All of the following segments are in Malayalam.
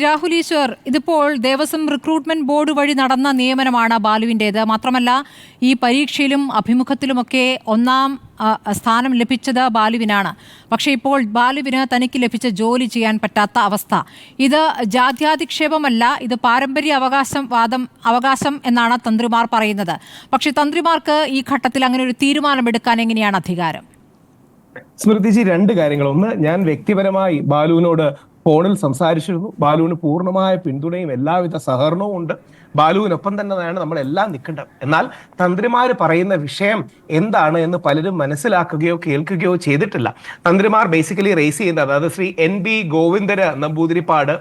രാഹുൽ ഈശ്വർ, ഇതിപ്പോൾ ദേവസ്വം റിക്രൂട്ട്മെന്റ് ബോർഡ് വഴി നടന്ന നിയമനമാണ് ബാലുവിൻ്റേത്. മാത്രമല്ല ഈ പരീക്ഷയിലും അഭിമുഖത്തിലുമൊക്കെ ഒന്നാം സ്ഥാനം ലഭിച്ചത് ബാലുവിനാണ്. പക്ഷേ ഇപ്പോൾ ബാലുവിന് തനിക്ക് ലഭിച്ച ജോലി ചെയ്യാൻ പറ്റാത്ത അവസ്ഥ. ഇത് ജാത്യാധിക്ഷേപമല്ല, ഇത് പാരമ്പര്യ അവകാശം എന്നാണ് തന്ത്രിമാർ പറയുന്നത്. പക്ഷേ തന്ത്രിമാർക്ക് ഈ ഘട്ടത്തിൽ അങ്ങനെ ഒരു തീരുമാനമെടുക്കാൻ എങ്ങനെയാണ് അധികാരം? സ്മൃതിജി, രണ്ട് കാര്യങ്ങൾ. ഒന്ന്, ഞാൻ വ്യക്തിപരമായി ബാലുവിനോട് ഫോണിൽ സംസാരിച്ചിരുന്നു. ബാലുവിന് പൂർണ്ണമായ പിന്തുണയും എല്ലാവിധ സഹകരണവും ഉണ്ട്. ബാലുവിനൊപ്പം തന്നെയാണ് നമ്മളെല്ലാം നിൽക്കേണ്ടത്. എന്നാൽ തന്ത്രിമാർ പറയുന്ന വിഷയം എന്താണ് എന്ന് പലരും മനസ്സിലാക്കുകയോ കേൾക്കുകയോ ചെയ്തിട്ടില്ല. തന്ത്രിമാർ ബേസിക്കലി റേസ് ചെയ്യുന്നത്, അതായത് ശ്രീ NB ഗോവിന്ദര നമ്പൂതിരിപ്പാട്,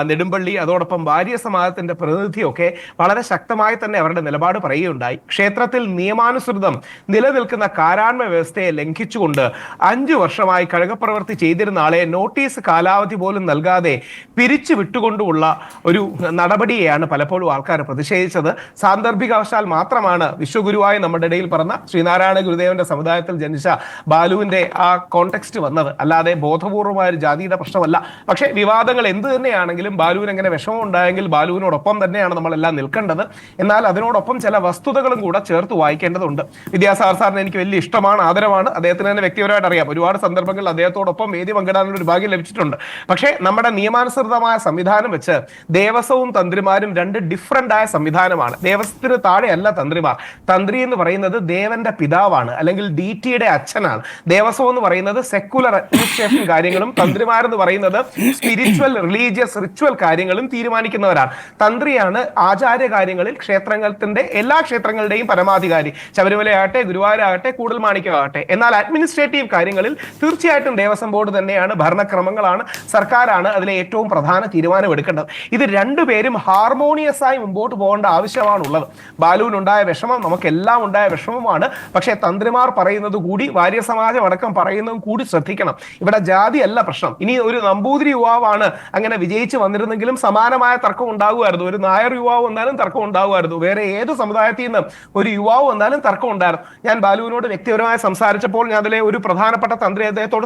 നെടുമ്പള്ളി, അതോടൊപ്പം വാര്യ സമാജത്തിന്റെ പ്രതിനിധിയൊക്കെ വളരെ ശക്തമായി തന്നെ അവരുടെ നിലപാട് പറയുകയുണ്ടായി. ക്ഷേത്രത്തിൽ നിയമാനുസൃതം നിലനിൽക്കുന്ന കാരാണ്മ വ്യവസ്ഥയെ ലംഘിച്ചുകൊണ്ട് 5 വർഷമായി കഴകപ്രവൃത്തി ചെയ്തിരുന്ന ആളെ നോട്ടീസ് കാലാവധി പോലും നൽകാതെ പിരിച്ചു വിട്ടുകൊണ്ടുള്ള ഒരു നടപടിയെയാണ് പലപ്പോഴും ആൾക്കാർ പ്രതിഷേധിച്ചത്. സാന്ദർഭികവശാൽ മാത്രമാണ് വിശ്വഗുരുവായി നമ്മുടെ ഇടയിൽ പറഞ്ഞ ശ്രീനാരായണ ഗുരുദേവന്റെ സമുദായത്തിൽ ജനിച്ച ബാലുവിന്റെ ആ കോണ്ടെക്സ്റ്റ് വന്നത്. അല്ലാതെ ബോധപൂർവമായ ഒരു ജാതിയുടെ പ്രശ്നമല്ല. പക്ഷേ വിവാദങ്ങൾ എന്ത് തന്നെയാണ് െങ്കിലും ബാലുവിന് എങ്ങനെ വിഷമം ഉണ്ടായെങ്കിൽ ബാലുവിനോടൊപ്പം തന്നെയാണ് നമ്മളെല്ലാം നിൽക്കേണ്ടത്. എന്നാൽ അതിനോടൊപ്പം ചില വസ്തുതകളും കൂടെ ചേർത്ത് വായിക്കേണ്ടതുണ്ട്. വിദ്യാസാഗർ സാറിന് എനിക്ക് വലിയ ഇഷ്ടമാണ്, ആദരവാണ്. അദ്ദേഹത്തിന് തന്നെ വ്യക്തിപരമായിട്ട് അറിയാം. ഒരുപാട് സന്ദർഭങ്ങളിൽ അദ്ദേഹത്തോടൊപ്പം വേദി പങ്കിടാനുള്ള ഒരു ഭാഗ്യം ലഭിച്ചിട്ടുണ്ട്. പക്ഷേ നമ്മുടെ നിയമാനുസൃതമായ സംവിധാനം വെച്ച് ദേവസ്വവും തന്ത്രിമാരും രണ്ട് ഡിഫറന്റ് ആയ സംവിധാനമാണ്. ദേവസ്വത്തിന് താഴെയല്ല തന്ത്രിമാർ. തന്ത്രി എന്ന് പറയുന്നത് ദേവന്റെ പിതാവാണ്, അല്ലെങ്കിൽ DTയുടെ അച്ഛനാണ്. ദേവസ്വം എന്ന് പറയുന്നത് സെക്കുലർ അഡ്മിനിസ്ട്രേഷൻ കാര്യങ്ങളും, തന്ത്രിമാരെന്ന് പറയുന്നത് സ്പിരിച്വൽ റിലീജിയസ് റിച്വൽ കാര്യങ്ങളും തീരുമാനിക്കുന്നവരാണ്. തന്ത്രിയാണ് ആചാര്യ കാര്യങ്ങളിൽ ക്ഷേത്രത്തിന്റെ എല്ലാ ക്ഷേത്രങ്ങളുടെയും പരമാധികാരി. ശബരിമലയാകട്ടെ, ഗുരുവായൂരാകട്ടെ, കൂടൽമാണിക്യമാകട്ടെ. എന്നാൽ അഡ്മിനിസ്ട്രേറ്റീവ് കാര്യങ്ങളിൽ തീർച്ചയായിട്ടും ദേവസ്വം ബോർഡ് തന്നെയാണ്, ഭരണക്രമങ്ങളാണ്, സർക്കാരാണ് അതിലെ ഏറ്റവും പ്രധാന തീരുമാനം എടുക്കേണ്ടത്. ഇത് രണ്ടുപേരും ഹാർമോണിയസ് ആയി മുമ്പോട്ട് പോകേണ്ട ആവശ്യമാണുള്ളത്. ബാലുവിനുണ്ടായ വിഷമം നമുക്കെല്ലാം ഉണ്ടായ വിഷമമാണ്. പക്ഷേ തന്ത്രിമാർ പറയുന്നത് കൂടി, വാര്യ സമാജം അടക്കം പറയുന്നതും കൂടി ശ്രദ്ധിക്കണം. ഇവിടെ ജാതി അല്ല പ്രശ്നം. ഇനി ഒരു നമ്പൂതിരി യുവാവാണ് അങ്ങനെ വിജയിച്ചു വന്നിരുന്നെങ്കിലും സമാനമായ തർക്കം ഉണ്ടാകുമായിരുന്നു. ഒരു നായർ യുവാവ് വന്നാലും തർക്കം ഉണ്ടാകുമായിരുന്നു. വേറെ ഏത് സമുദായത്തിൽ നിന്നും ഒരു യുവാവ് വന്നാലും തർക്കം ഉണ്ടായിരുന്നു. ഞാൻ ബാലുവിനോട് വ്യക്തിപരമായി സംസാരിച്ചപ്പോൾ ഞാൻ അതിലെ ഒരു പ്രധാനപ്പെട്ട തന്ത്രി അദ്ദേഹത്തോട്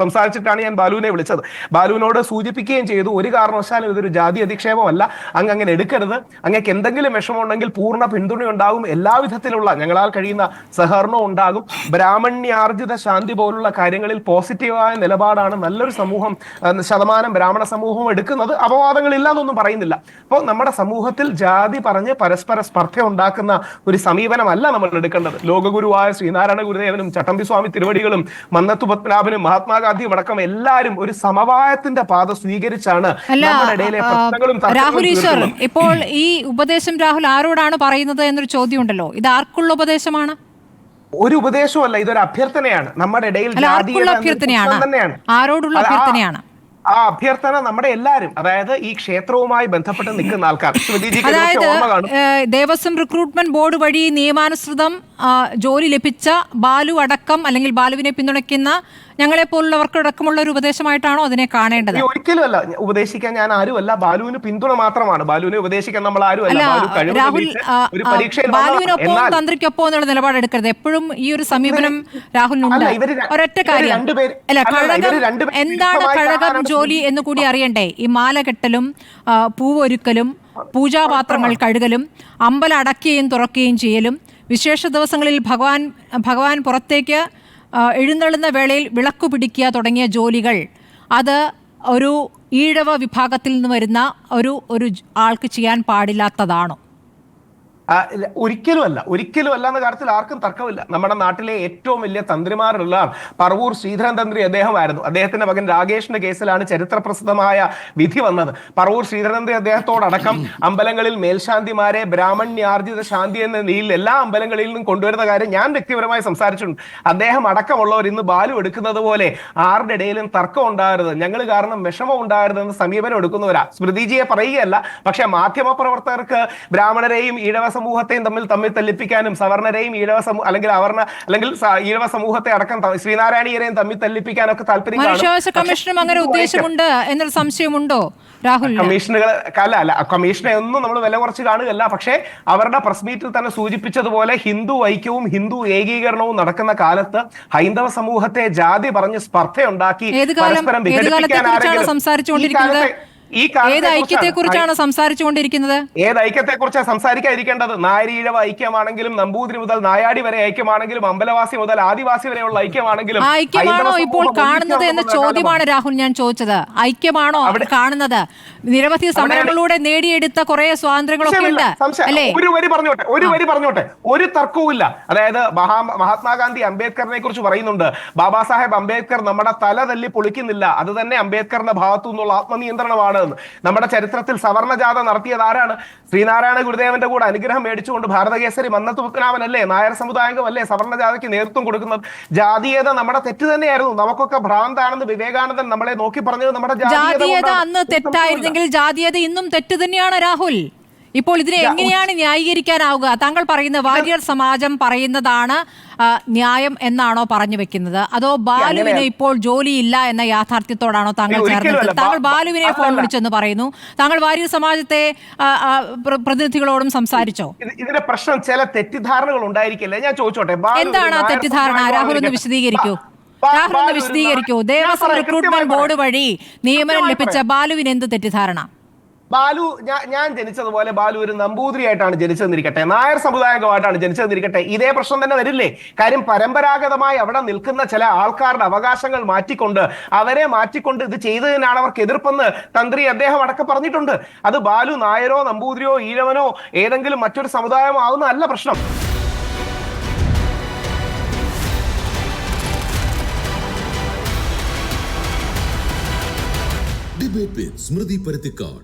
സംസാരിച്ചിട്ടാണ് ഞാൻ ബാലുവിനെ വിളിച്ചത്. ബാലുവിനോട് സൂചിപ്പിക്കുകയും ചെയ്തു, ഒരു കാരണവശാലും ഇതൊരു ജാതി അധിക്ഷേപമല്ല, അങ്ങനെ എടുക്കരുത്. അങ്ങക്ക് എന്തെങ്കിലും വിഷമമുണ്ടെങ്കിൽ പൂർണ്ണ പിന്തുണയുണ്ടാകും, എല്ലാവിധത്തിലുള്ള ഞങ്ങളാൽ കഴിയുന്ന സഹകരണവും ഉണ്ടാകും. ബ്രാഹ്മണ്യാർജിത ശാന്തി പോലുള്ള കാര്യങ്ങളിൽ പോസിറ്റീവായ നിലപാടാണ് നല്ലൊരു സമൂഹം, ശതമാനം ബ്രാഹ്മണ സമൂഹം എടുക്കുന്നത്. അപവാദങ്ങളില്ല എന്നൊന്നും പറയുന്നില്ല. അപ്പോൾ നമ്മുടെ സമൂഹത്തിൽ ജാതി പറഞ്ഞ് പരസ്പര സ്പർദ്ധ ഉണ്ടാക്കുന്ന ഒരു സമീപനമല്ല നമ്മൾ എടുക്കേണ്ടത്. ലോകഗുരുവായ ശ്രീനാരായണ ഗുരുദേവനും ചട്ടമ്പി സ്വാമി തിരുവടികളും മന്നത്തു പത്മനാഭനും മഹാത്മാഗാന്ധിയും അടക്കം എല്ലാവരും ഒരു സമവായത്തിന്റെ പാത സ്വീകരിച്ചാണ് നമ്മുടെ ഇടയിലെ പ്രശ്നങ്ങളും. രാഹുൽ ഈശ്വർ, ഇപ്പോൾ ഈ ഉപദേശം രാഹുൽ ആരോടാണ് പറയുന്നത് എന്നൊരു ചോദ്യം ഉണ്ടല്ലോ. ഇത് ആർക്കുള്ള ഉപദേശമാണ്? ഒരു ഉപദേശമല്ല, ഇതൊരു അഭ്യർത്ഥനയാണ്. നമ്മുടെ ഇടയിൽ തന്നെയാണ്. ആരോടുള്ള അഭ്യർത്ഥനയാണ്? ആ അഭ്യർത്ഥന നമ്മുടെ എല്ലാവരും, അതായത് ഈ ക്ഷേത്രവുമായി ബന്ധപ്പെട്ട് നിൽക്കുന്ന ആൾക്കാർ. അതായത് ദേവസ്വം റിക്രൂട്ട്മെന്റ് ബോർഡ് വഴി നിയമാനുസൃതം ജോലി ലഭിച്ച ബാലു അടക്കം, അല്ലെങ്കിൽ ബാലുവിനെ പിന്തുണയ്ക്കുന്ന ഞങ്ങളെ പോലുള്ളവർക്കടക്കമുള്ള ഒരു ഉപദേശമായിട്ടാണോ അതിനെ കാണേണ്ടത്? ഒരിക്കലും അല്ല. ഉപദേശിക്കാൻ ഞാൻ ആരുമല്ല. ബാലുവിന് പിന്തുണ മാത്രമാണ്. ബാലുവിനെ ഉപദേശിക്കാൻ നമ്മൾ ആരുമല്ല. രാഹുൽ, ബാലുവിനൊപ്പം തന്ത്രിക്കൊപ്പം എന്നുള്ള നിലപാടെടുക്കരുത്. എപ്പോഴും ഈ ഒരു സമീപനം രാഹുലിനുണ്ട്. ഒരൊറ്റ കാര്യം അല്ല, കഴകം എന്താണ് കഴകം ജോലി എന്ന് കൂടി അറിയണ്ടേ? ഈ മാല കെട്ടലും പൂവൊരുക്കലും പൂജാപാത്രങ്ങൾ കഴുകലും അമ്പലം അടയ്ക്കുകയും തുറക്കുകയും ചെയ്യലും, വിശേഷ ദിവസങ്ങളിൽ ഭഗവാൻ പുറത്തേക്ക് എഴുന്നള്ളുന്ന വേളയിൽ വിളക്കു പിടിക്കുക തുടങ്ങിയ ജോലികൾ, അത് ഒരു ഈഴവ വിഭാഗത്തിൽ നിന്ന് വരുന്ന ഒരു ആൾക്ക് ചെയ്യാൻ പാടില്ലാത്തതാണോ? ഒരിക്കലും അല്ല എന്ന കാര്യത്തിൽ ആർക്കും തർക്കമില്ല. നമ്മുടെ നാട്ടിലെ ഏറ്റവും വലിയ തന്ത്രിമാരുള്ള പറവൂർ ശ്രീധരൻ തന്ത്രി അദ്ദേഹമായിരുന്നു. അദ്ദേഹത്തിന്റെ മകൻ രാകേഷിന്റെ കേസിലാണ് ചരിത്രപ്രസിദ്ധമായ വിധി വന്നത്. പറവൂർ ശ്രീധരൻ തന്ത്രി അദ്ദേഹത്തോടടക്കം അമ്പലങ്ങളിൽ മേൽശാന്തിമാരെ ബ്രാഹ്മണ്യാർജിത ശാന്തി എന്ന നിലയിൽ എല്ലാ അമ്പലങ്ങളിൽ നിന്നും കൊണ്ടുവരുന്ന കാര്യം ഞാൻ വ്യക്തിപരമായി സംസാരിച്ചിട്ടുണ്ട്. അദ്ദേഹം അടക്കമുള്ളവർ ഇന്ന് ബാലു എടുക്കുന്നത് പോലെ ആരുടെ ഇടയിലും തർക്കം ഉണ്ടാകരുത്, ഞങ്ങൾ കാരണം വിഷമം ഉണ്ടാകരുതെന്ന് സമീപനം എടുക്കുന്നവരാ. സ്മൃതിജിയെ പറയുകയല്ല, പക്ഷെ മാധ്യമ പ്രവർത്തകർക്ക് ബ്രാഹ്മണരെയും ഈഴവ സമൂഹത്തെയും തമ്മിൽ തല്ലിപ്പിക്കാനും, സവർണരെയും ഈഴവ സമൂഹം അല്ലെങ്കിൽ ഈഴവ സമൂഹത്തെ അടക്കം ശ്രീനാരായണീയരെയും തമ്മിൽ തല്ലിപ്പിക്കാനൊക്കെ താല്പര്യം. മനുഷ്യാവകാശ കമ്മീഷനും അങ്ങനെ ഉദ്ദേശമുണ്ട് എന്നൊരു സംശയമുണ്ടോ രാഹുൽ? കമ്മീഷനെ ഒന്നും നമ്മൾ വില കുറച്ച് കാണുകയല്ല. പക്ഷേ അവരുടെ പ്രസ് മീറ്റിൽ തന്നെ സൂചിപ്പിച്ചതുപോലെ ഹിന്ദു ഐക്യവും ഹിന്ദു ഏകീകരണവും നടക്കുന്ന കാലത്ത് ഹൈന്ദവ സമൂഹത്തെ ജാതി പറഞ്ഞ് സ്പർദ്ധയുണ്ടാക്കി പരസ്പരം വിഘടിപ്പിക്കാൻ ഈ ഏത് ഐക്യത്തെ കുറിച്ചാണ് സംസാരിച്ചുകൊണ്ടിരിക്കുന്നത്? ഏത് ഐക്യത്തെ കുറിച്ചാണ് സംസാരിക്കാതിരിക്കേണ്ടത്? നായരീഴവ ഐക്യമാണെങ്കിലും നമ്പൂതിരി മുതൽ നായാടി വരെ ഐക്യമാണെങ്കിലും അമ്പലവാസി മുതൽ ആദിവാസി വരെയുള്ള ഐക്യമാണെങ്കിലും ഐക്യമാണോ ഇപ്പോൾ കാണുന്നത് എന്ന ചോദ്യമാണ് രാഹുൽ ഞാൻ ചോദിച്ചത്. ഐക്യമാണോ കാണുന്നത്? നിരവധി സമരങ്ങളിലൂടെ നേടിയെടുത്ത കുറെ സ്വാതന്ത്ര്യങ്ങളൊക്കെ ഉണ്ട് അല്ലേ? ഒരു വരി പറഞ്ഞോട്ടെ, ഒരു തർക്കവുമില്ല. അതായത് മഹാത്മാഗാന്ധി അംബേദ്കറിനെ കുറിച്ച് പറയുന്നുണ്ട്, ബാബാ സാഹേബ് അംബേദ്കർ നമ്മുടെ തല തല്ലി പൊളിക്കുന്നില്ല, അത് തന്നെ അംബേദ്കറിന്റെ ഭാഗത്തു നിന്നുള്ള ആത്മനിയന്ത്രണമാണ്. നമ്മുടെ ചരിത്രത്തിൽ സവർണ ജാഥ നടത്തിയത് ആരാണ്? ശ്രീനാരായണ ഗുരുദേവന്റെ കൂടെ അനുഗ്രഹം മേടിച്ചുകൊണ്ട് ഭാരതകേസരി മന്നത്ത് പത്മനാഭനല്ലേ, നായർ സമുദായംഗമല്ലേ സവർണ ജാഥയ്ക്ക് നേതൃത്വം കൊടുക്കുന്നത്? ജാതീയത നമ്മുടെ തെറ്റ് തന്നെയായിരുന്നു. നമുക്കൊക്കെ ഭ്രാന്താണെന്ന് വിവേകാനന്ദൻ നമ്മളെ നോക്കി പറഞ്ഞത് നമ്മുടെ ജാതീയത അന്ന് തെറ്റായിരുന്നെങ്കിൽ ജാതീയത ഇന്നും തെറ്റ് തന്നെയാണ് രാഹുൽ. ഇപ്പോൾ ഇതിനെ എങ്ങനെയാണ് ന്യായീകരിക്കാനാവുക? താങ്കൾ പറയുന്ന വാര്യർ സമാജം പറയുന്നതാണ് ന്യായം എന്നാണോ പറഞ്ഞു വെക്കുന്നത്? അതോ ബാലുവിന് ഇപ്പോൾ ജോലിയില്ല എന്ന യാഥാർത്ഥ്യത്തോടാണോ താങ്കൾ ചേർന്നത്? താങ്കൾ ബാലുവിനെ ഫോൺ വിളിച്ചെന്ന് പറയുന്നു. താങ്കൾ വാര്യർ സമാജത്തെ പ്രതിനിധികളോടും സംസാരിച്ചോ? ഇതിന്റെ പ്രശ്നം ചില തെറ്റിദ്ധാരണകൾ ഉണ്ടായിരിക്കില്ല. ഞാൻ ചോദിച്ചോട്ടെ, എന്താണ് ആ തെറ്റിദ്ധാരണ? രാഹുൽ ഒന്ന് വിശദീകരിക്കൂ. ദേവസ്വം റിക്രൂട്ട്മെന്റ് ബോർഡ് വഴി നിയമനം ലഭിച്ച ബാലുവിന് എന്ത് തെറ്റിദ്ധാരണ? ബാലു ഞാൻ ജനിച്ചതുപോലെ ബാലു ഒരു നമ്പൂതിരിയായിട്ടാണ് ജനിച്ചതെന്നിരിക്കട്ടെ, നായർ സമുദായമായിട്ടാണ് ജനിച്ചതെന്നിരിക്കട്ടെ, ഇതേ പ്രശ്നം തന്നെ വരില്ലേ? കാര്യം പരമ്പരാഗതമായി അവിടെ നിൽക്കുന്ന ചില ആൾക്കാരുടെ അവകാശങ്ങൾ അവരെ മാറ്റിക്കൊണ്ട് ഇത് ചെയ്തതിനാണ് അവർക്ക് എതിർപ്പെന്ന് തന്ത്രി അദ്ദേഹം അടക്കം പറഞ്ഞിട്ടുണ്ട്. അത് ബാലു നായരോ നമ്പൂതിരിയോ ഈഴവനോ ഏതെങ്കിലും മറ്റൊരു സമുദായമോ ആവുന്നതല്ല പ്രശ്നം. Debate with Smriti Parathikkad.